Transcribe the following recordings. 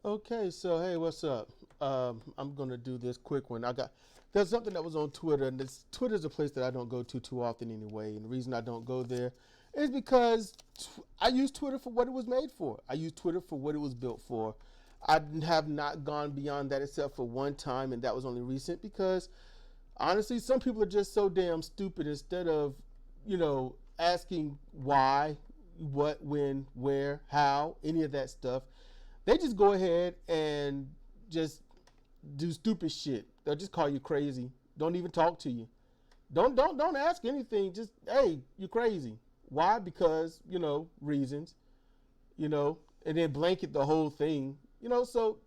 Okay, so hey, what's up? I'm gonna do this quick one. There's something that was on Twitter, and Twitter's a place that I don't go to too often anyway. And the reason I don't go there is because I use Twitter for what it was made for. I use Twitter for what it was built for. I have not gone beyond that except for one time, and that was only recent because honestly, some people are just so damn stupid. Instead of, asking why, what, when, where, how, any of that stuff, they just go ahead and just do stupid shit. They'll just call you crazy. Don't even talk to you. Don't ask anything. Just, hey, you're crazy. Why? Because, reasons, and then blanket the whole thing. So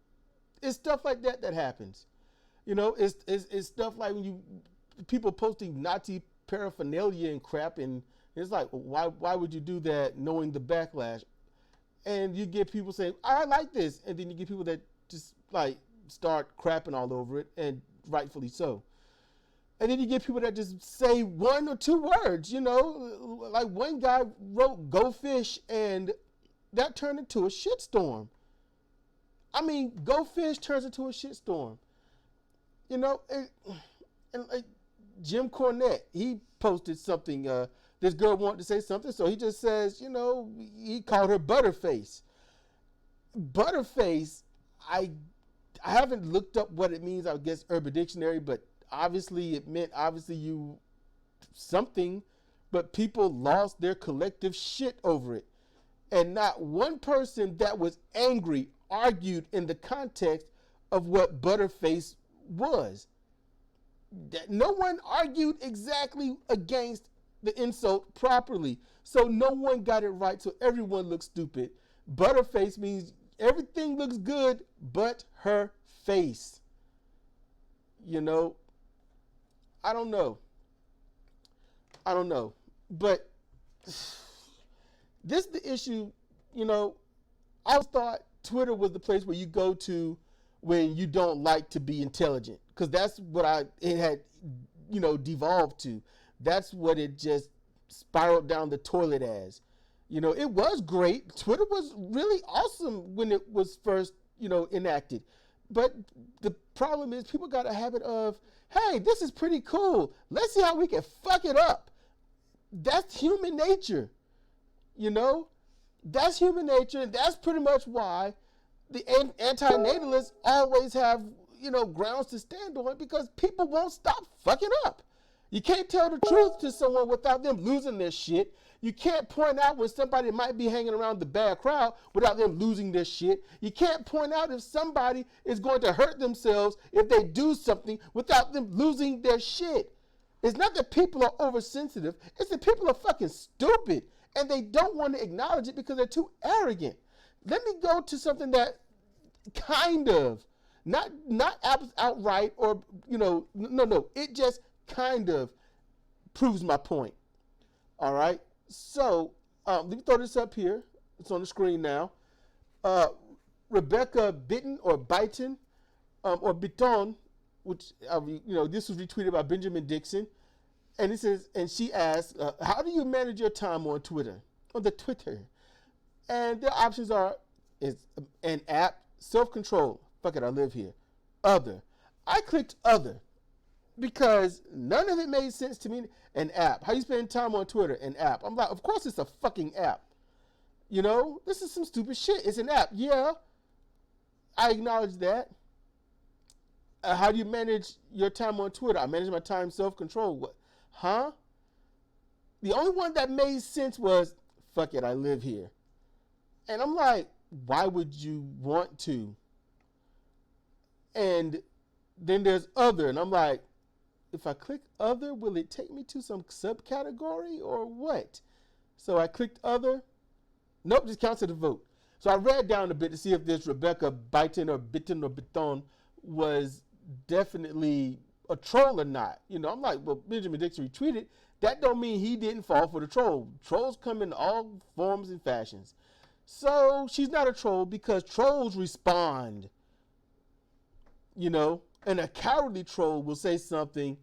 it's stuff like that that happens. It's stuff like when people posting Nazi paraphernalia and crap, and it's like, why would you do that knowing the backlash? And you get people saying, I like this, and then you get people that just like start crapping all over it, and rightfully so. And then you get people that just say one or two words, like one guy wrote "go fish," and that turned into a shitstorm. I mean, "go fish" turns into a shitstorm. And like Jim Cornette, he posted something. This girl wanted to say something, so he just says, he called her Butterface. Butterface, I haven't looked up what it means. I guess Urban Dictionary, but obviously it meant you something. But people lost their collective shit over it, and not one person that was angry argued in the context of what Butterface was. No one argued exactly against the insult properly. So no one got it right. So everyone looks stupid. Butterface means everything looks good but her face. I don't know. But this is the issue. I always thought Twitter was the place where you go to when you don't like to be intelligent, because that's what it had devolved to. That's what it just spiraled down the toilet as. It was great. Twitter was really awesome when it was first enacted, but the problem is people got a habit of, hey, this is pretty cool, let's see how we can fuck it up. That's human nature. That's human nature, and that's pretty much why the anti-natalists always have, grounds to stand on, because people won't stop fucking up. You can't tell the truth to someone without them losing their shit. You can't point out when somebody might be hanging around the bad crowd without them losing their shit. You can't point out if somebody is going to hurt themselves if they do something without them losing their shit. It's not that people are oversensitive. It's that people are fucking stupid, and they don't want to acknowledge it because they're too arrogant. Let me go to something that kind of, not outright, or, no, it just kind of proves my point. All right. So let me throw this up here. It's on the screen now. Rebecca Bitten or Byton, or Bitton, which, this was retweeted by Benjamin Dixon. And it says, and she asks, how do you manage your time on Twitter? On the Twitter. And their options is an app, self-control. Fuck it, I live here. Other. I clicked other because none of it made sense to me. An app. How you spend time on Twitter? An app. I'm like, of course it's a fucking app. This is some stupid shit. It's an app. Yeah, I acknowledge that. How do you manage your time on Twitter? I manage my time self-control. What? Huh? The only one that made sense was, fuck it, I live here. And I'm like, why would you want to? And then there's other, and I'm like, if I click other, will it take me to some subcategory or what? So I clicked other. Nope, just counts as a vote. So I read down a bit to see if this Rebecca Byton or Bitten or Bitton was definitely a troll or not. I'm like, well, Benjamin Dixon retweeted. That don't mean he didn't fall for the troll. Trolls come in all forms and fashions. So she's not a troll because trolls respond. And a cowardly troll will say something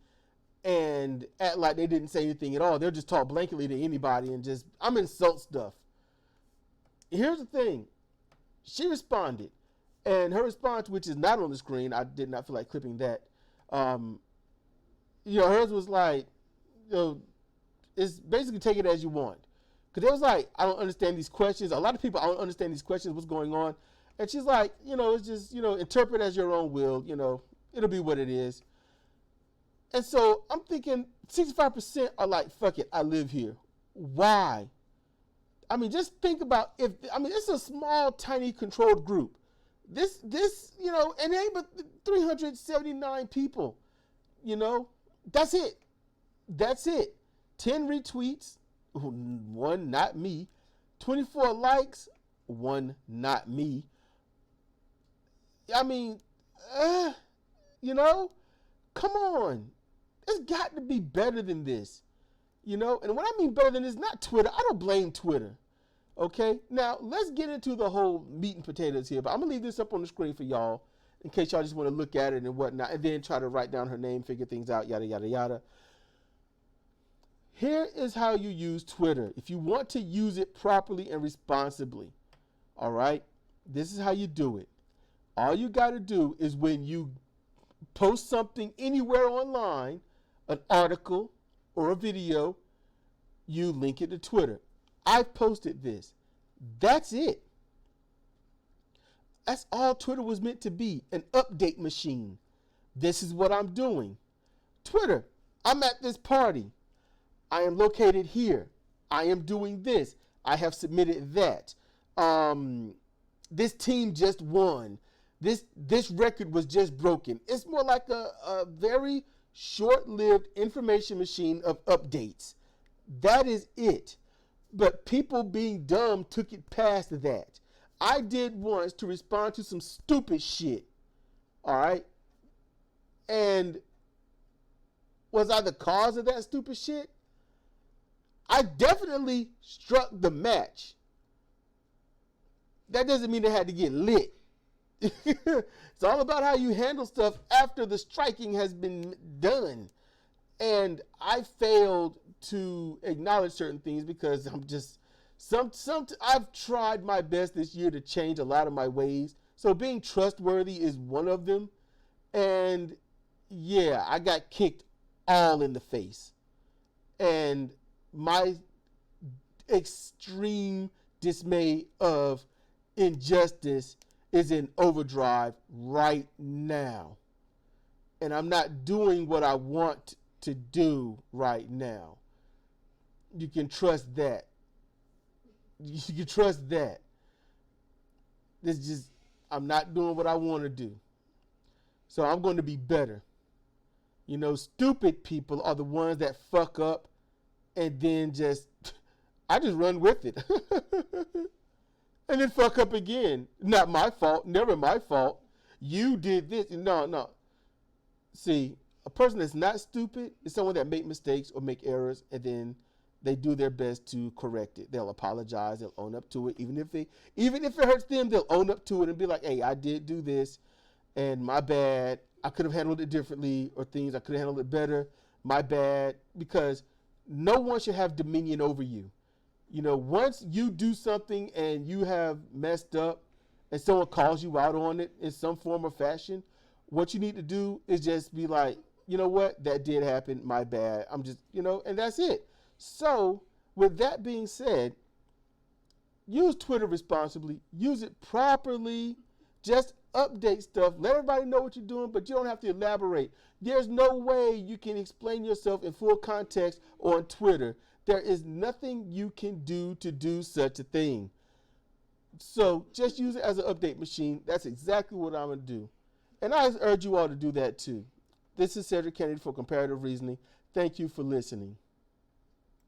and act like they didn't say anything at all. They'll just talk blankly to anybody and just, I'm insult stuff. Here's the thing. She responded. And her response, which is not on the screen, I did not feel like clipping that. Hers was like, it's basically take it as you want. Because it was like, I don't understand these questions. A lot of people, I don't understand these questions, what's going on. And she's like, it's just, interpret as your own will, it'll be what it is. And so I'm thinking 65% are like, fuck it, I live here. Why? I mean, just think about it's a small, tiny, controlled group. This, and it ain't but 379 people, that's it. That's it. 10 retweets, 1 not me. 24 likes, 1 not me. I mean, come on. It's got to be better than this, And when I mean better than this, not Twitter. I don't blame Twitter. Okay? Now, let's get into the whole meat and potatoes here. But I'm going to leave this up on the screen for y'all in case y'all just want to look at it and whatnot. And then try to write down her name, figure things out, yada, yada, yada. Here is how you use Twitter. If you want to use it properly and responsibly, all right? This is how you do it. All you got to do is when you post something anywhere online, an article or a video, you link it to Twitter. I posted this. That's it. That's all Twitter was meant to be, an update machine. This is what I'm doing. Twitter, I'm at this party. I am located here. I am doing this. I have submitted that. This team just won. This record was just broken. It's more like a very short-lived information machine of updates. That is it. But people being dumb took it past that. I did once to respond to some stupid shit. All right? And was I the cause of that stupid shit? I definitely struck the match. That doesn't mean it had to get lit. It's all about how you handle stuff after the striking has been done. And I failed to acknowledge certain things because I'm just I've tried my best this year to change a lot of my ways. So being trustworthy is one of them. And yeah, I got kicked all in the face. And my extreme dismay of injustice is in overdrive right now. And I'm not doing what I want to do right now. You can trust that. You can trust that. I'm not doing what I want to do. So I'm going to be better. Stupid people are the ones that fuck up and then I just run with it. And then fuck up again. Not my fault. Never my fault. You did this. No. See, a person that's not stupid is someone that make mistakes or make errors and then they do their best to correct it. They'll apologize. They'll own up to it. Even if it hurts them, they'll own up to it and be like, hey, I did do this and my bad. I could have handled it differently, or things I could have handled it better. My bad. Because no one should have dominion over you. Once you do something and you have messed up and someone calls you out on it in some form or fashion, what you need to do is just be like, you know what? That did happen. My bad. I'm just, and that's it. So with that being said, use Twitter responsibly. Use it properly. Just update stuff. Let everybody know what you're doing, but you don't have to elaborate. There's no way you can explain yourself in full context on Twitter. There is nothing you can do to do such a thing. So just use it as an update machine. That's exactly what I'm going to do. And I urge you all to do that too. This is Cedric Kennedy for Comparative Reasoning. Thank you for listening.